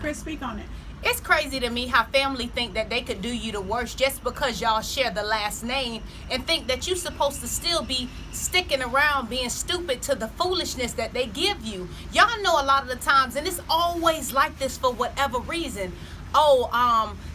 Chris, speak on it. It's crazy to me how family think that they could do you the worst just because y'all share the last name and think that you're supposed to still be sticking around being stupid to the foolishness that they give you. Y'all know a lot of the times, and it's always like this for whatever reason.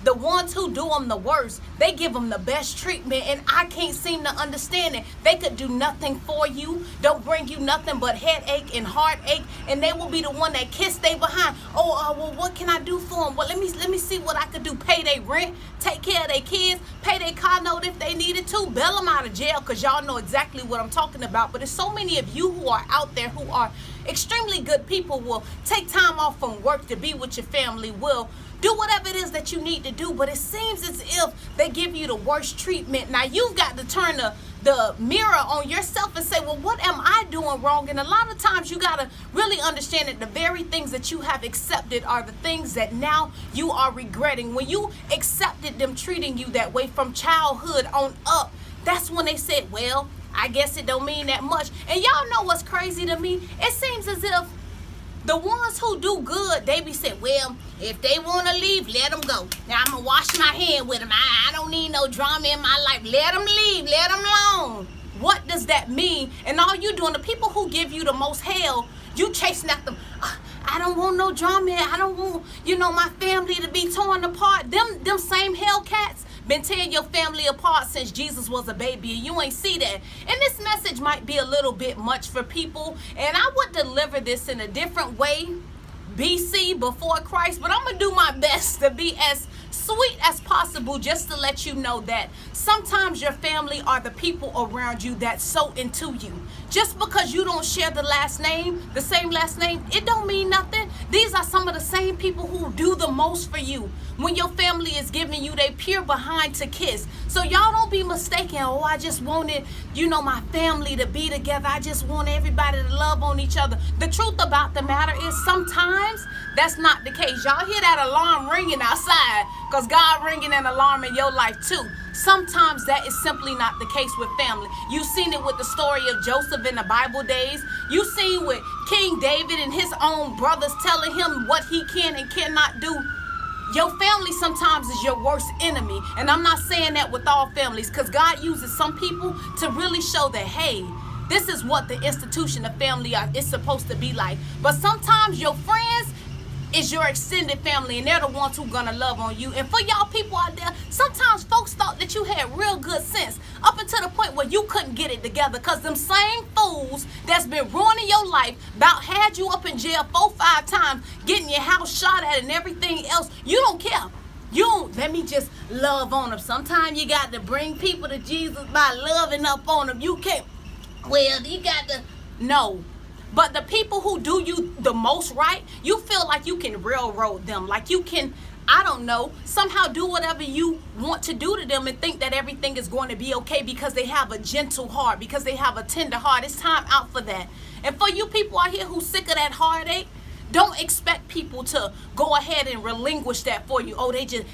The ones who do them the worst, they give them the best treatment, and I can't seem to understand it. They could do nothing for you, don't bring you nothing but headache and heartache, and they will be the one that kiss they behind. Well, what can I do for them? Well, let me see what I could do. Pay their rent, take care of their kids, pay their car note if they needed to, bail them out of jail, because y'all know exactly what I'm talking about. But there's so many of you who are out there who are extremely good people, will take time off from work to be with your family, will do whatever it is that you need to do, but it seems as if they give you the worst treatment. Now you've got to turn the mirror on yourself and say, well, what am I doing wrong? And a lot of times you got to really understand that the very things that you have accepted are the things that now you are regretting. When you accepted them treating you that way from childhood on up, that's when they said, well, I guess it don't mean that much. And y'all know what's crazy to me? It seems as if the ones who do good, they be saying, well, if they want to leave, let them go. Now, I'm going to wash my hand with them. I don't need no drama in my life. Let them leave. Let them alone. What does that mean? And all you doing, the people who give you the most hell, you chasing after them. I don't want no drama. I don't want, my family to be torn apart. Them same Hellcats been tearing your family apart since Jesus was a baby, and you ain't see that. And this message might be a little bit much for people, and I would deliver this in a different way, BC, before Christ, but I'm gonna do my best to be as sweet as possible, just to let you know that sometimes your family are the people around you that so into you. Just because you don't share the same last name, it don't mean nothing. These are some of the same people who do the most for you when your family is giving you their peer behind to kiss. So y'all don't be mistaken. I just wanted, my family to be together. I just want everybody to love on each other. The truth about the matter is sometimes that's not the case. Y'all hear that alarm ringing outside because God ringing an alarm in your life too. Sometimes that is simply not the case with family. You've seen it with the story of Joseph in the Bible days. You've seen with King David and his own brothers telling him what he can and cannot do. Your family sometimes is your worst enemy. And I'm not saying that with all families, because God uses some people to really show that, hey, this is what the institution of family is supposed to be like. But sometimes your friends is your extended family, and they're the ones who gonna love on you. And for y'all people out there, sometimes folks thought that you had real good sense up until the point where you couldn't get it together, because them same fools that's been ruining your life about had you up in jail 4-5 times, getting your house shot at and everything else. You don't care. You don't, let me just love on them. Sometimes you got to bring people to Jesus by loving up on them. You can't, well, you got to, no. But the people who do you the most right, you feel like you can railroad them. Like you can, I don't know, somehow do whatever you want to do to them and think that everything is going to be okay because they have a gentle heart, because they have a tender heart. It's time out for that. And for you people out here who's sick of that heartache, don't expect people to go ahead and relinquish that for you.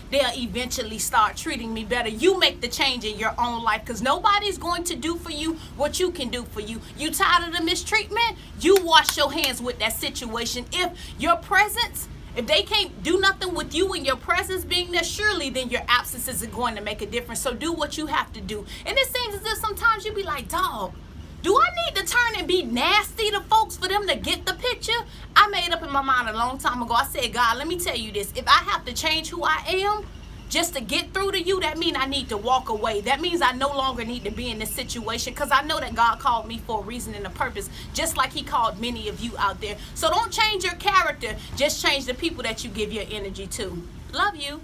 They'll eventually start treating me better. You make the change in your own life, because nobody's going to do for you what you can do for you. You tired of the mistreatment? You wash your hands with that situation. If your presence, if they can't do nothing with you and your presence being there, surely then your absence isn't going to make a difference. So do what you have to do. And it seems as if sometimes you be like, dog, do I need to turn and be nasty to folks for them to get the picture? I made up in my mind a long time ago. I said, God, let me tell you this. If I have to change who I am just to get through to you, that means I need to walk away. That means I no longer need to be in this situation, because I know that God called me for a reason and a purpose, just like he called many of you out there. So don't change your character. Just change the people that you give your energy to. Love you.